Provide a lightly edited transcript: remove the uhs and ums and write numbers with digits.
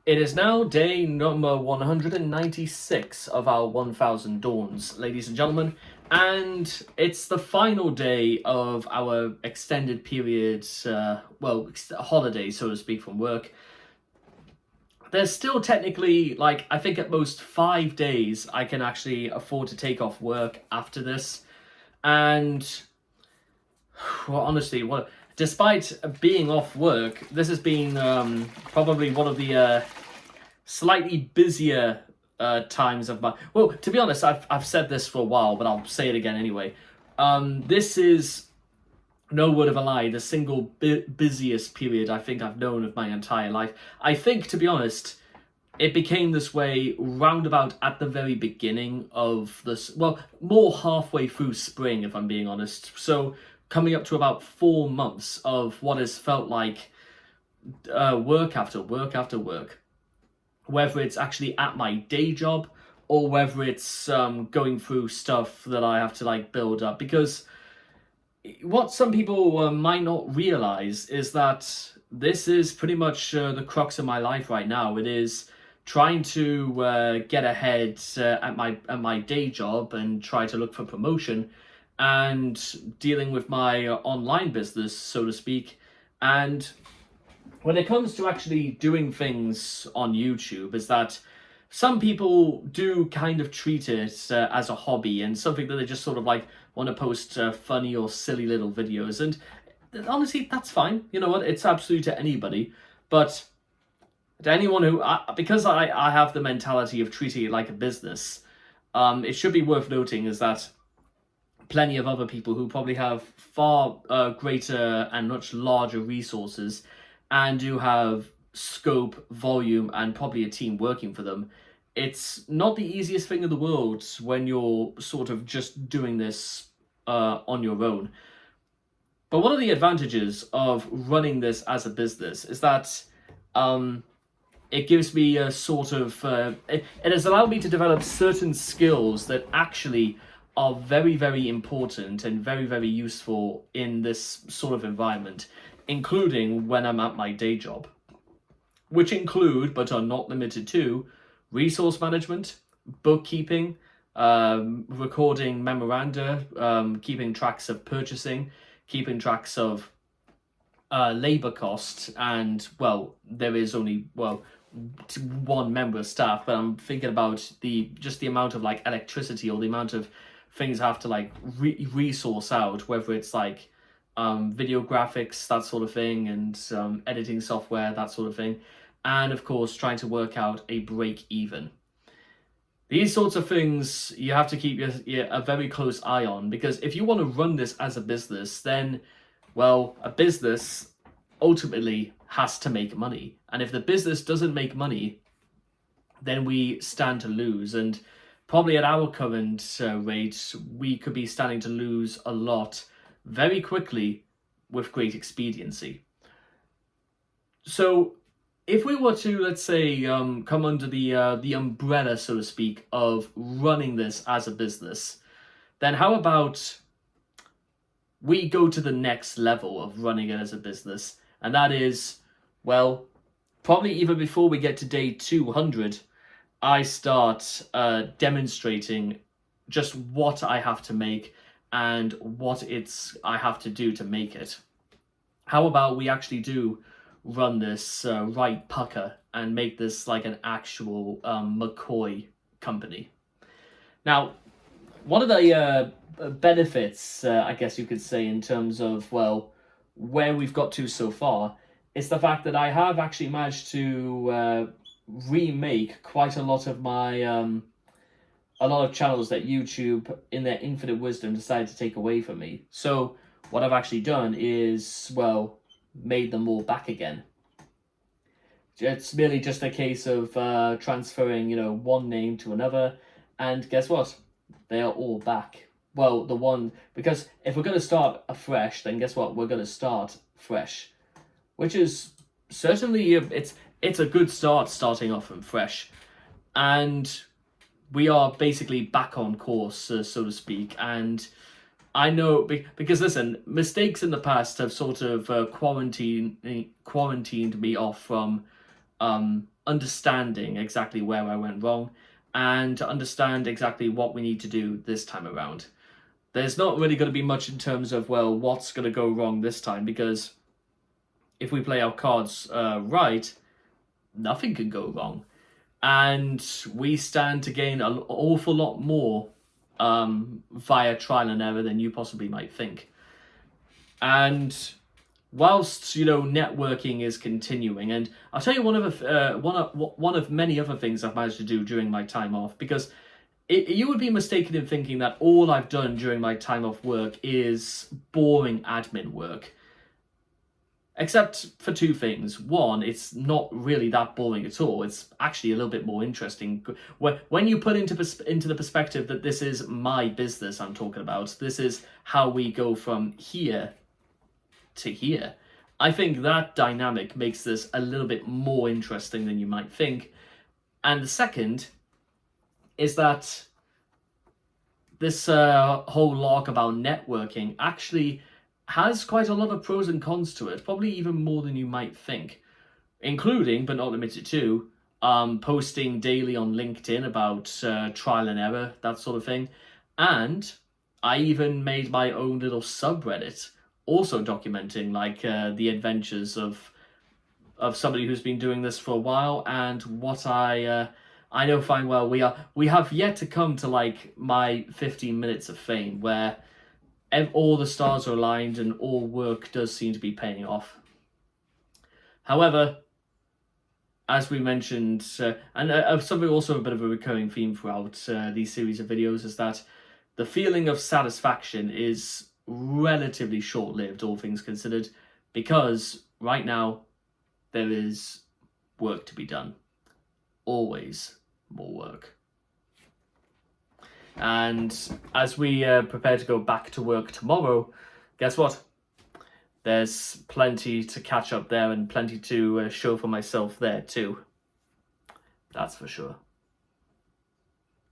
It is now day number 196 of our 1000 Dawns, ladies and gentlemen, and it's the final day of our extended period, holiday, so to speak, from work. There's still technically, I think at most 5 days I can actually afford to take off work after this, and, honestly, despite being off work, this has been probably one of the slightly busier times of my. Well, to be honest, I've said this for a while, but I'll say it again anyway. This is no word of a lie, the single busiest period I think I've known of my entire life. I think, to be honest, it became this way roundabout at the very beginning of this. Well, more halfway through spring, if I'm being honest. So coming up to about 4 months of what has felt like work after work after work. Whether it's actually at my day job or whether it's going through stuff that I have to build up. Because what some people might not realize is that this is pretty much the crux of my life right now. It is trying to get ahead at my day job and try to look for promotion, and dealing with my online business, so to speak. And when it comes to actually doing things on YouTube, is that some people do kind of treat it as a hobby and something that they just sort of want to post funny or silly little videos. And honestly, that's fine. You know what? It's absolute to anybody. But to anyone who, because I have the mentality of treating it like a business, it should be worth noting is that plenty of other people who probably have far greater and much larger resources and do have scope, volume, and probably a team working for them. It's not the easiest thing in the world when you're sort of just doing this on your own. But one of the advantages of running this as a business is that it gives me a sort of... it has allowed me to develop certain skills that actually are very, very important and very, very useful in this sort of environment, including when I'm at my day job, which include, but are not limited to, resource management, bookkeeping, recording memoranda, keeping tracks of purchasing, keeping tracks of labor costs, and, there is only, one member of staff, but I'm thinking about the amount of electricity or the amount of things I have to resource out, whether it's video graphics, that sort of thing, and editing software, that sort of thing, and of course trying to work out a break even. These sorts of things you have to keep a very close eye on, because if you want to run this as a business, then a business ultimately has to make money, and if the business doesn't make money, then we stand to lose. And probably at our current rate, we could be standing to lose a lot very quickly with great expediency. So if we were to, let's say, come under the umbrella, so to speak, of running this as a business, then how about we go to the next level of running it as a business? And that is, probably even before we get to day 200, I start demonstrating just what I have to make and what I have to do to make it. How about we actually do run this right pucker and make this an actual McCoy company? Now, one of the benefits, I guess you could say, in terms of, where we've got to so far, is the fact that I have actually managed to remake quite a lot of my a lot of channels that YouTube, in their infinite wisdom, decided to take away from me. So what I've actually done is, made them all back again. It's merely just a case of transferring, one name to another, and guess what? They are all back. Because if we're going to start afresh, then guess what? We're going to start fresh, which is certainly, it's a good start, starting off from fresh. And we are basically back on course, so to speak. And I know, because listen, mistakes in the past have sort of quarantined me off from understanding exactly where I went wrong and to understand exactly what we need to do this time around. There's not really going to be much in terms of, well, what's going to go wrong this time, because if we play our cards right, nothing can go wrong. And we stand to gain an awful lot more via trial and error than you possibly might think. And whilst, networking is continuing, and I'll tell you one of many other things I've managed to do during my time off, because you would be mistaken in thinking that all I've done during my time off work is boring admin work. Except for two things. One, it's not really that boring at all. It's actually a little bit more interesting. When you put into the perspective that this is my business I'm talking about, this is how we go from here to here, I think that dynamic makes this a little bit more interesting than you might think. And the second is that this whole log about networking actually has quite a lot of pros and cons to it, probably even more than you might think, including, but not limited to, posting daily on LinkedIn about trial and error, that sort of thing. And I even made my own little subreddit, also documenting the adventures of somebody who's been doing this for a while, and what I know fine well we have yet to come to my 15 minutes of fame, where all the stars are aligned and all work does seem to be paying off. However, as we mentioned, and something also a bit of a recurring theme throughout these series of videos, is that the feeling of satisfaction is relatively short-lived, all things considered, because right now there is work to be done. Always more work. And as we prepare to go back to work tomorrow, guess what? There's plenty to catch up there and plenty to show for myself there too. That's for sure.